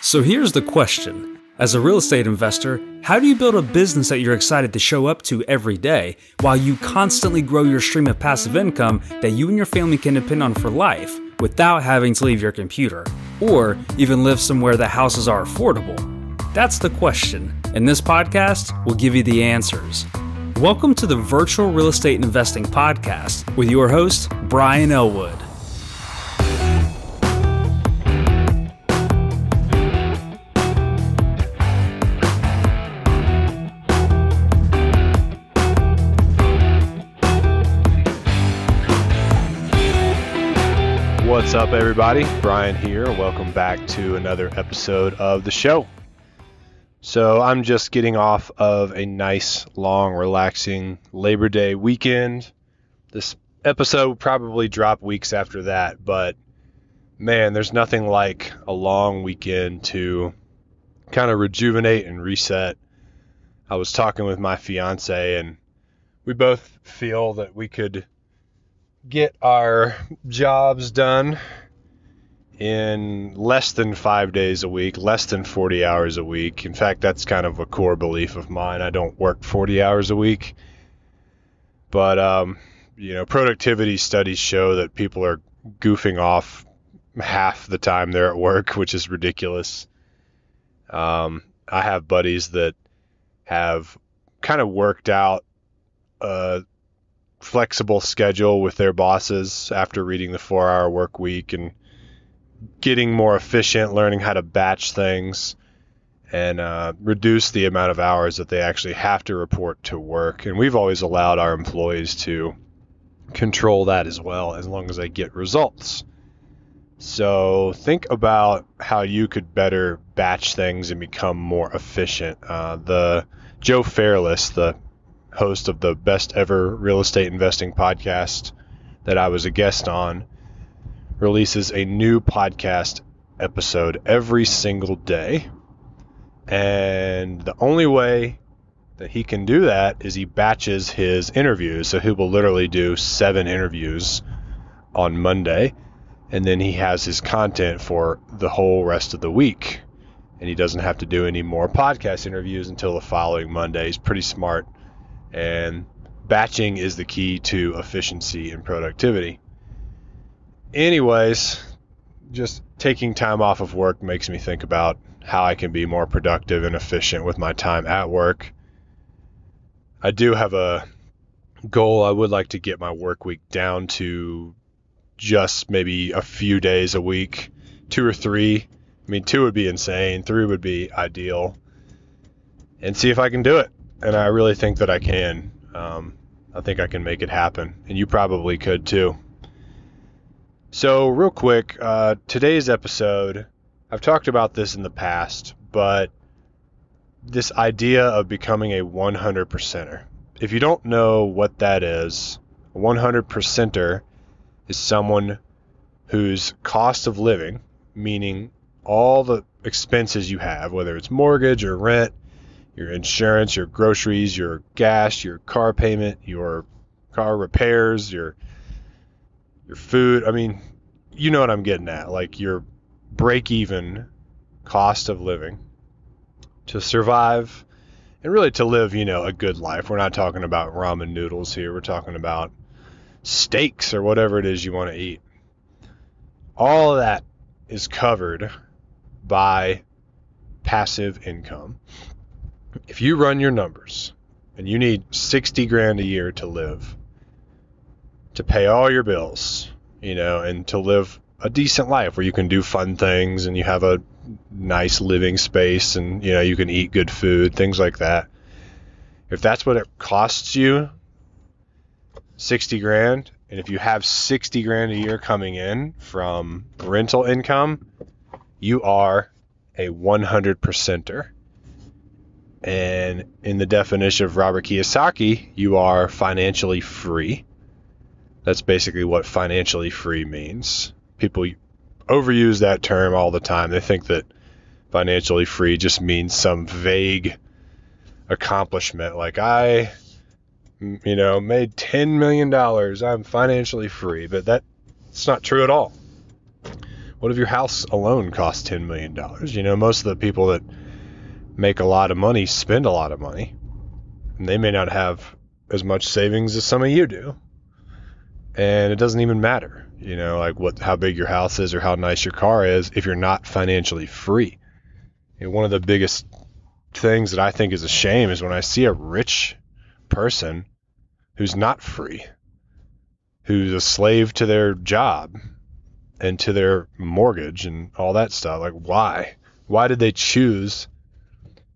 So here's the question. As a real estate investor, how do you build a business that you're excited to show up to every day while you constantly grow your stream of passive income that you and your family can depend on for life without having to leave your computer or even live somewhere that houses are affordable? That's the question, and this podcast will give you the answers. Welcome to the Virtual Real Estate Investing Podcast with your host, Brian Elwood. What's up, everybody? Brian here. Welcome back to another episode of the show. So I'm just getting off of a nice, long, relaxing Labor Day weekend. This episode will probably drop weeks after that, but man, there's nothing like a long weekend to kind of rejuvenate and reset. I was talking with my fiance, and we both feel that we could get our jobs done in less than 5 days a week, less than 40 hours a week. In fact, that's kind of a core belief of mine. I don't work 40 hours a week. But, productivity studies show that people are goofing off half the time they're at work, which is ridiculous. I have buddies that have kind of worked out a flexible schedule with their bosses after reading the 4-hour work week and getting more efficient, learning how to batch things and reduce the amount of hours that they actually have to report to work. And we've always allowed our employees to control that as well, as long as they get results. So think about how you could better batch things and become more efficient. The Joe Fairless, the host of the best ever real estate investing podcast that I was a guest on, releases a new podcast episode every single day. And the only way that he can do that is he batches his interviews. So he will literally do 7 interviews on Monday, and then he has his content for the whole rest of the week. And he doesn't have to do any more podcast interviews until the following Monday. He's pretty smart. And batching is the key to efficiency and productivity. Anyways, just taking time off of work makes me think about how I can be more productive and efficient with my time at work. I do have a goal. I would like to get my work week down to just maybe a few days a week, 2 or 3. I mean, 2 would be insane. 3 would be ideal. And see if I can do it. And I really think that I can. I think I can make it happen. And you probably could too. So real quick, today's episode, I've talked about this in the past, but this idea of becoming a 100%er. If you don't know what that is, a 100%er is someone whose cost of living, meaning all the expenses you have, whether it's mortgage or rent, your insurance, your groceries, your gas, your car payment, your car repairs, your food. I mean, you know what I'm getting at. Like your break-even cost of living to survive and really to live, a good life. We're not talking about ramen noodles here. We're talking about steaks or whatever it is you want to eat. All of that is covered by passive income. If you run your numbers and you need $60,000 a year to live, to pay all your bills, and to live a decent life where you can do fun things and you have a nice living space and, you can eat good food, things like that. If that's what it costs you, $60,000, and if you have $60,000 a year coming in from rental income, you are a 100%er. And in the definition of Robert Kiyosaki, you are financially free. That's basically what financially free means. People overuse that term all the time. They think that financially free just means some vague accomplishment. Like I, made $10 million. I'm financially free. But that's not true at all. What if your house alone costs $10 million? Most of the people that make a lot of money spend a lot of money, and they may not have as much savings as some of you do. And it doesn't even matter, how big your house is or how nice your car is if you're not financially free. One of the biggest things that I think is a shame is when I see a rich person who's not free, who's a slave to their job and to their mortgage and all that stuff. Like, why? Why did they choose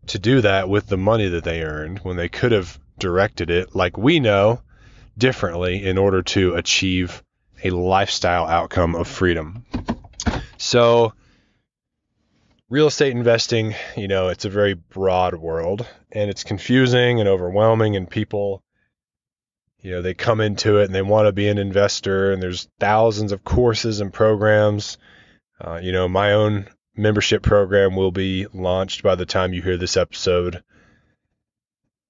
to do that with the money that they earned when they could have directed it, like we know, differently in order to achieve a lifestyle outcome of freedom? So real estate investing, it's a very broad world, and it's confusing and overwhelming, and people, they come into it and they want to be an investor, and there's thousands of courses and programs. My own membership program will be launched by the time you hear this episode,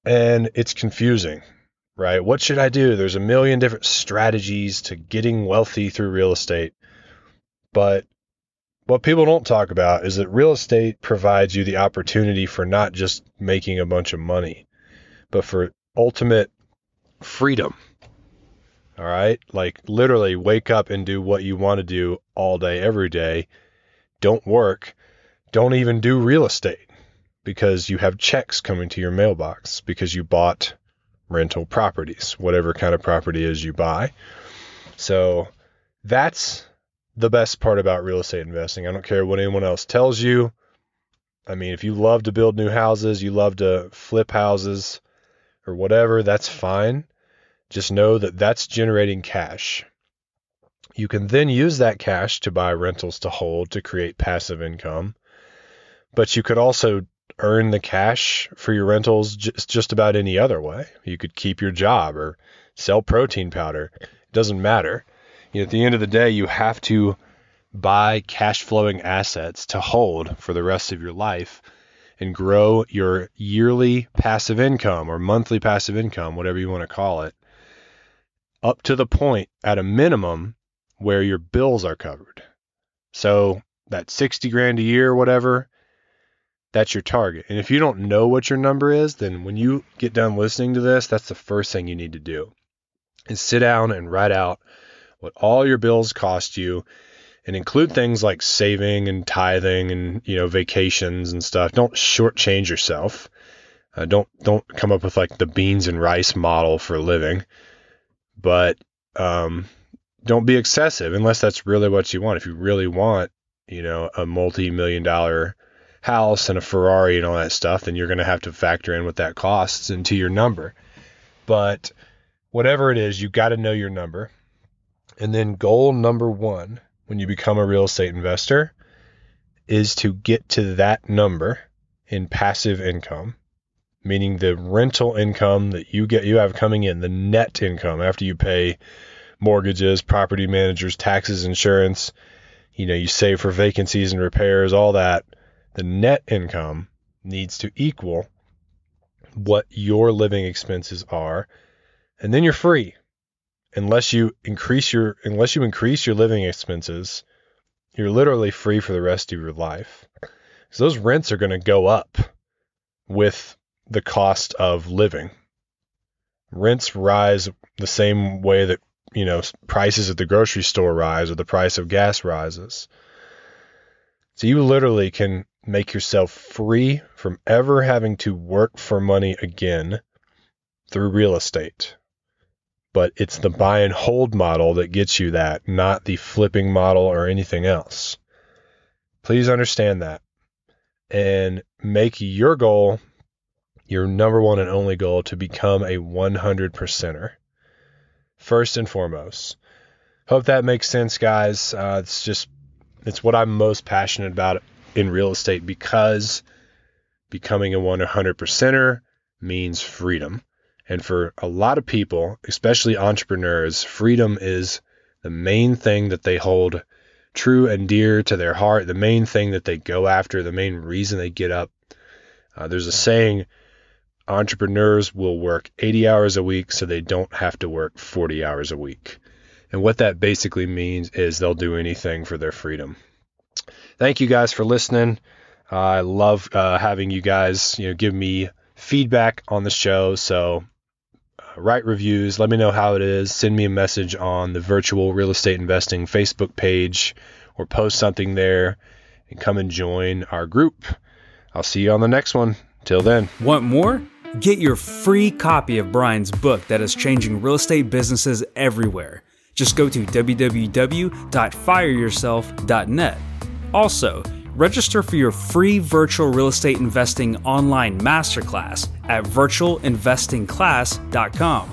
and it's confusing, right? What should I do? There's a million different strategies to getting wealthy through real estate, but what people don't talk about is that real estate provides you the opportunity for not just making a bunch of money, but for ultimate freedom. All right? Like, literally wake up and do what you want to do all day, every day. Don't work. Don't even do real estate, because you have checks coming to your mailbox because you bought rental properties, whatever kind of property it is you buy. So that's the best part about real estate investing. I don't care what anyone else tells you. I mean, if you love to build new houses, you love to flip houses or whatever, that's fine. Just know that that's generating cash. You can then use that cash to buy rentals to hold to create passive income. But you could also earn the cash for your rentals just about any other way. You could keep your job or sell protein powder. It doesn't matter. At the end of the day, you have to buy cash flowing assets to hold for the rest of your life and grow your yearly passive income or monthly passive income, whatever you want to call it, up to the point at a minimum where your bills are covered. So that 60 grand a year or whatever, that's your target. And if you don't know what your number is, then when you get done listening to this, that's the first thing you need to do, is sit down and write out what all your bills cost you, and include things like saving and tithing and, vacations and stuff. Don't shortchange yourself. Don't come up with like the beans and rice model for a living, but don't be excessive unless that's really what you want. If you really want, a multi-million-dollar house and a Ferrari and all that stuff, then you're going to have to factor in what that costs into your number. But whatever it is, you got to know your number. And then goal number one, when you become a real estate investor, is to get to that number in passive income, meaning the rental income that you have coming in, the net income after you pay mortgages, property managers, taxes, insurance, you save for vacancies and repairs, all that. The net income needs to equal what your living expenses are, and then you're free. Unless you increase your living expenses, you're literally free for the rest of your life. So those rents are going to go up with the cost of living. Rents rise the same way that, prices at the grocery store rise or the price of gas rises. So you literally can make yourself free from ever having to work for money again through real estate. But it's the buy and hold model that gets you that, not the flipping model or anything else. Please understand that and make your goal, your number one and only goal, to become a 100%er. First and foremost. Hope that makes sense, guys. It's what I'm most passionate about in real estate, because becoming a 100%er means freedom. And for a lot of people, especially entrepreneurs, freedom is the main thing that they hold true and dear to their heart, the main thing that they go after, the main reason they get up. There's a saying, entrepreneurs will work 80 hours a week so they don't have to work 40 hours a week. And what that basically means is they'll do anything for their freedom. thank you guys for listening. I love having you guys, give me feedback on the show. So write reviews. Let me know how it is. Send me a message on the Virtual Real Estate Investing Facebook page or post something there and come and join our group. I'll see you on the next one. Till then. Want more? Get your free copy of Brian's book that is changing real estate businesses everywhere. Just go to www.fireyourself.net. Also, register for your free virtual real estate investing online masterclass at virtualinvestingclass.com.